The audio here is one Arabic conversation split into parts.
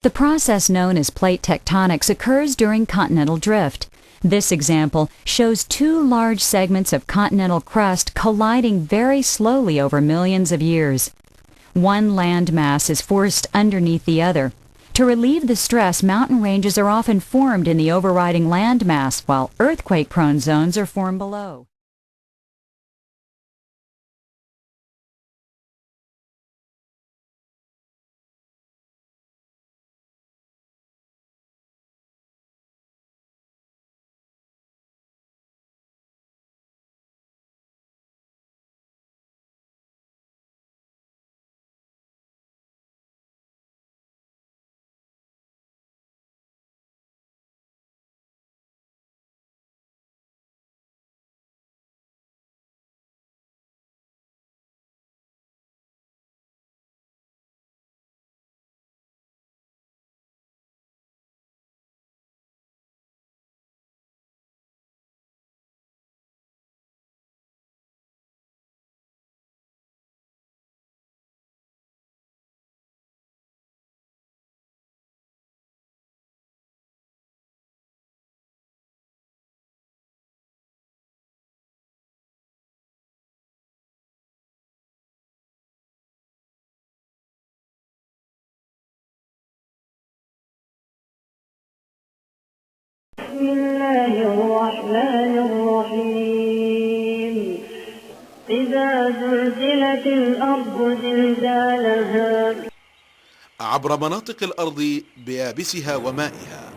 The process known as plate tectonics occurs during continental drift. This example shows two large segments of continental crust colliding very slowly over millions of years. One land mass is forced underneath the other. To relieve the stress, mountain ranges are often formed in the overriding land mass, while earthquake-prone zones are formed below. بسم الله الرحمن الرحيم إذا زلزلت الأرض زلزالها. عبر مناطق الأرض بيابسها ومائها،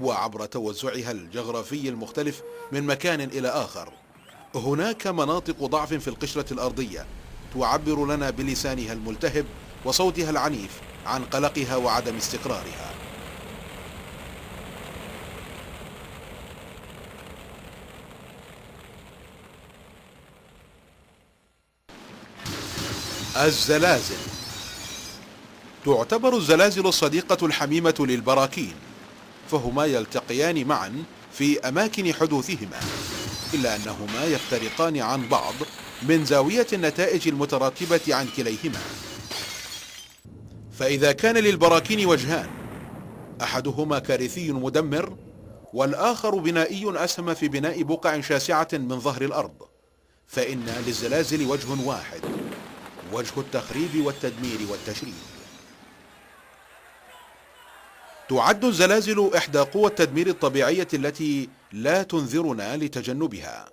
وعبر توزعها الجغرافي المختلف من مكان إلى آخر، هناك مناطق ضعف في القشرة الأرضية تعبر لنا بلسانها الملتهب وصوتها العنيف عن قلقها وعدم استقرارها. الزلازل. تعتبر الزلازل الصديقة الحميمة للبراكين، فهما يلتقيان معا في أماكن حدوثهما، إلا أنهما يفترقان عن بعض من زاوية النتائج المترتبة عن كليهما. فإذا كان للبراكين وجهان، أحدهما كارثي مدمر، والآخر بنائي أسهم في بناء بقع شاسعة من ظهر الأرض، فإن للزلازل وجه واحد، وجه التخريب والتدمير والتشريد. تعد الزلازل إحدى قوى التدمير الطبيعية التي لا تنذرنا لتجنبها،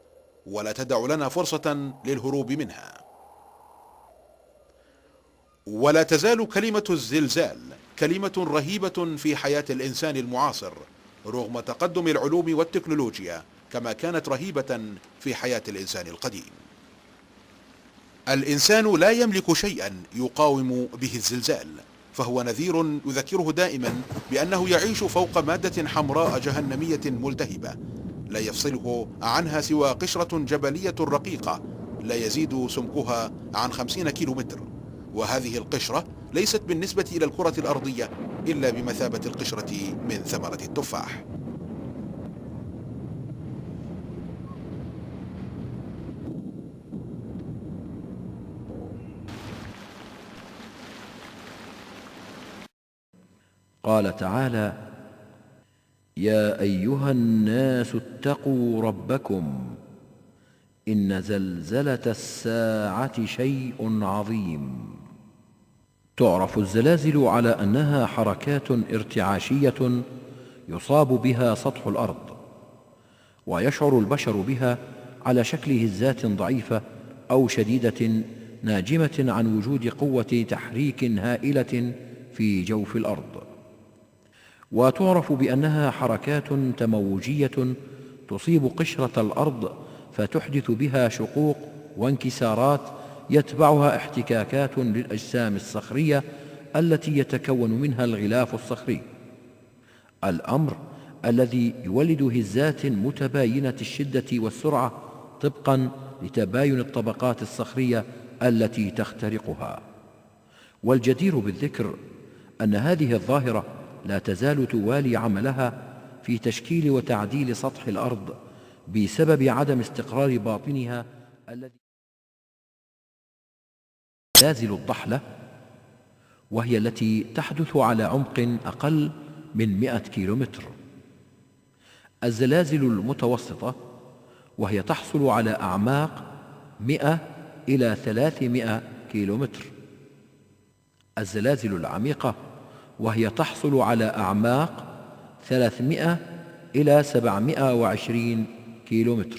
ولا تدع لنا فرصة للهروب منها. ولا تزال كلمة الزلزال كلمة رهيبة في حياة الإنسان المعاصر رغم تقدم العلوم والتكنولوجيا، كما كانت رهيبة في حياة الإنسان القديم. الإنسان لا يملك شيئا يقاوم به الزلزال، فهو نذير يذكره دائما بأنه يعيش فوق مادة حمراء جهنمية ملتهبة لا يفصله عنها سوى قشرة جبلية رقيقة لا يزيد سمكها عن 50 كيلومتر، وهذه القشرة ليست بالنسبة إلى الكرة الأرضية إلا بمثابة القشرة من ثمرة التفاح. قال تعالى: يا أيها الناس اتقوا ربكم إن زلزلة الساعة شيء عظيم. تعرف الزلازل على أنها حركات ارتعاشية يصاب بها سطح الأرض، ويشعر البشر بها على شكل هزات ضعيفة أو شديدة ناجمة عن وجود قوة تحريك هائلة في جوف الأرض. وتعرف بأنها حركات تموجية تصيب قشرة الأرض فتحدث بها شقوق وانكسارات يتبعها احتكاكات للأجسام الصخرية التي يتكون منها الغلاف الصخري، الأمر الذي يولد هزات متباينة الشدة والسرعة طبقا لتباين الطبقات الصخرية التي تخترقها. والجدير بالذكر أن هذه الظاهرة لا تزال توالي عملها في تشكيل وتعديل سطح الأرض بسبب عدم استقرار باطنها الذي زلازل الضحلة وهي التي تحدث على عمق أقل من 100 كيلومتر. الزلازل المتوسطة وهي تحصل على أعماق 100 إلى 300 كيلومتر. الزلازل العميقة وهي تحصل على أعماق 300 إلى 720 كيلومتر.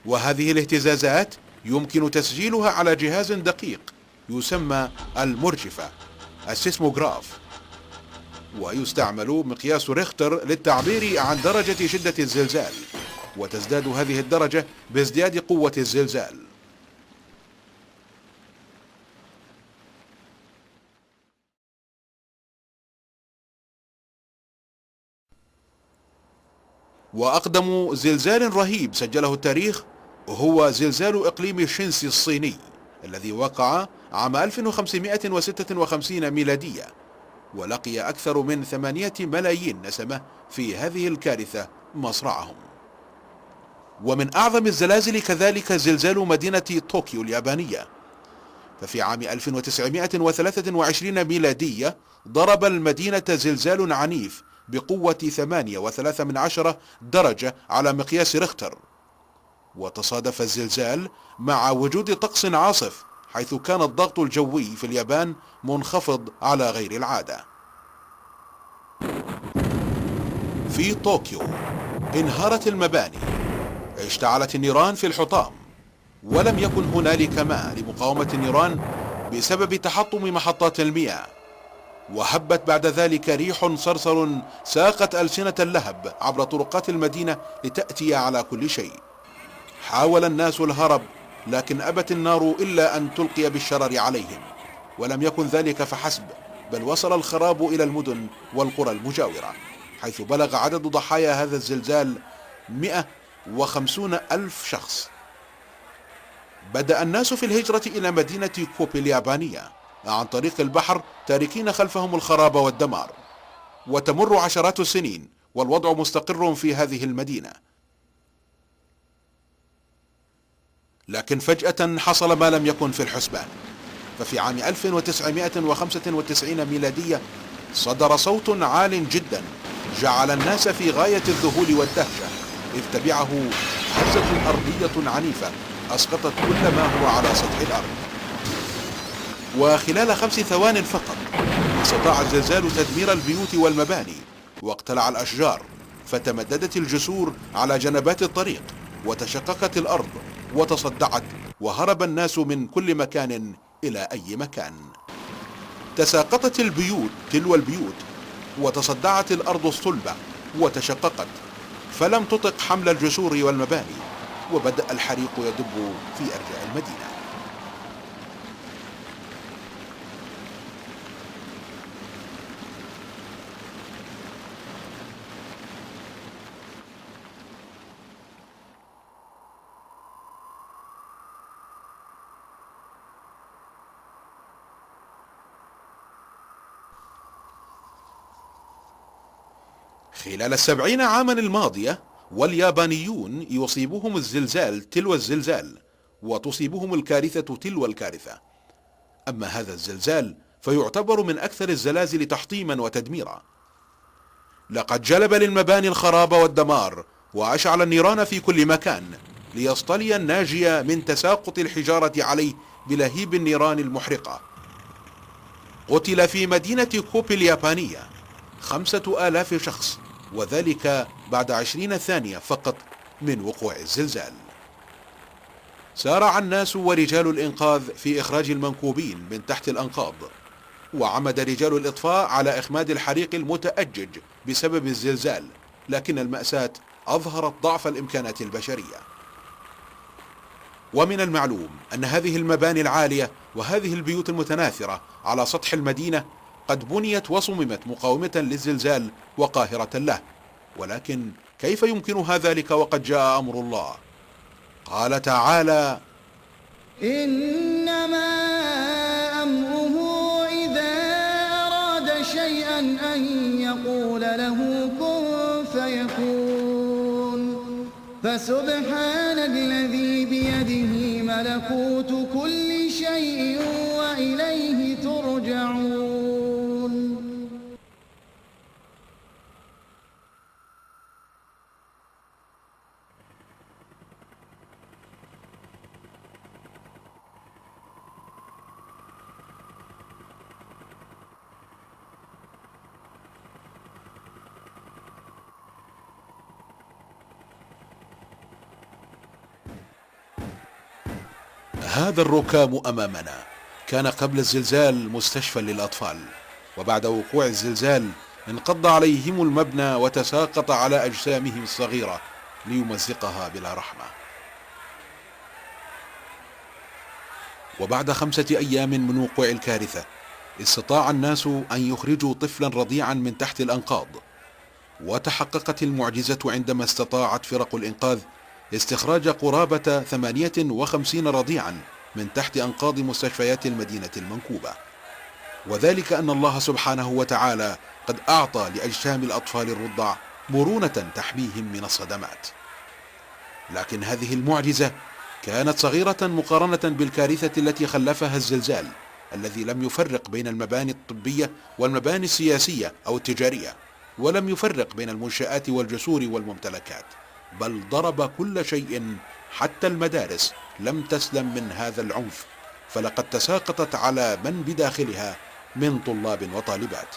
وهذه الاهتزازات يمكن تسجيلها على جهاز دقيق يسمى المرجفة السيسموغراف، ويستعمل مقياس ريختر للتعبير عن درجة شدة الزلزال، وتزداد هذه الدرجة بازدياد قوة الزلزال. وأقدم زلزال رهيب سجله التاريخ هو زلزال إقليم شينسي الصيني الذي وقع عام 1556 ميلادية، ولقي أكثر من 8 ملايين نسمة في هذه الكارثة مصرعهم. ومن أعظم الزلازل كذلك زلزال مدينة طوكيو اليابانية، ففي عام 1923 ميلادية ضرب المدينة زلزال عنيف بقوة 8.3 درجة على مقياس ريختر، وتصادف الزلزال مع وجود طقس عاصف، حيث كان الضغط الجوي في اليابان منخفض على غير العادة. في طوكيو انهارت المباني، اشتعلت النيران في الحطام، ولم يكن هنالك ماء لمقاومة النيران بسبب تحطم محطات المياه، وهبت بعد ذلك ريح صرصر ساقت ألسنة اللهب عبر طرقات المدينة لتأتي على كل شيء. حاول الناس الهرب، لكن أبت النار إلا أن تلقي بالشرر عليهم، ولم يكن ذلك فحسب، بل وصل الخراب إلى المدن والقرى المجاورة، حيث بلغ عدد ضحايا هذا الزلزال 150 ألف شخص. بدأ الناس في الهجرة إلى مدينة كوبي اليابانية عن طريق البحر، تاركين خلفهم الخراب والدمار، وتمر عشرات السنين والوضع مستقر في هذه المدينة. لكن فجأة حصل ما لم يكن في الحسبان، ففي عام 1995 ميلادية صدر صوت عال جدا جعل الناس في غاية الذهول والدهشة، إذ تبعه هزة أرضية عنيفة أسقطت كل ما هو على سطح الأرض. وخلال 5 ثوان فقط استطاع الزلزال تدمير البيوت والمباني، واقتلع الأشجار، فتمددت الجسور على جنبات الطريق، وتشققت الأرض وتصدعت، وهرب الناس من كل مكان إلى أي مكان. تساقطت البيوت تلو البيوت، وتصدعت الأرض الصلبة وتشققت، فلم تطق حمل الجسور والمباني، وبدأ الحريق يدب في أرجاء المدينة. خلال 70 عاما الماضية واليابانيون يصيبهم الزلزال تلو الزلزال، وتصيبهم الكارثة تلو الكارثة. أما هذا الزلزال فيعتبر من أكثر الزلازل تحطيما وتدميرا، لقد جلب للمباني الخراب والدمار، وأشعل النيران في كل مكان، ليصطلي الناجي من تساقط الحجارة عليه بلهيب النيران المحرقة. قتل في مدينة كوبي اليابانية 5000 شخص، وذلك بعد 20 ثانية فقط من وقوع الزلزال. سارع الناس ورجال الإنقاذ في إخراج المنكوبين من تحت الأنقاض، وعمد رجال الإطفاء على إخماد الحريق المتأجج بسبب الزلزال، لكن المأساة أظهرت ضعف الإمكانات البشرية. ومن المعلوم أن هذه المباني العالية وهذه البيوت المتناثرة على سطح المدينة قد بنيت وصممت مقاومة للزلزال وقاهرة له، ولكن كيف يمكنها ذلك وقد جاء أمر الله؟ قال تعالى: إنما أمره إذا أراد شيئا أن يقول له كن فيكون، فسبحان الذي بيده ملكوت كل شيء وإليه ترجعون. هذا الركام أمامنا كان قبل الزلزال مستشفى للأطفال، وبعد وقوع الزلزال انقض عليهم المبنى وتساقط على أجسامهم الصغيرة ليمزقها بلا رحمة. وبعد 5 أيام من وقوع الكارثة استطاع الناس أن يخرجوا طفلا رضيعا من تحت الأنقاض، وتحققت المعجزة عندما استطاعت فرق الإنقاذ استخراج قرابة 58 رضيعا من تحت أنقاض مستشفيات المدينة المنكوبة، وذلك أن الله سبحانه وتعالى قد أعطى لأجسام الأطفال الرضع مرونة تحميهم من الصدمات. لكن هذه المعجزة كانت صغيرة مقارنة بالكارثة التي خلفها الزلزال، الذي لم يفرق بين المباني الطبية والمباني السياسية أو التجارية، ولم يفرق بين المنشآت والجسور والممتلكات، بل ضرب كل شيء، حتى المدارس لم تسلم من هذا العنف، فلقد تساقطت على من بداخلها من طلاب وطالبات.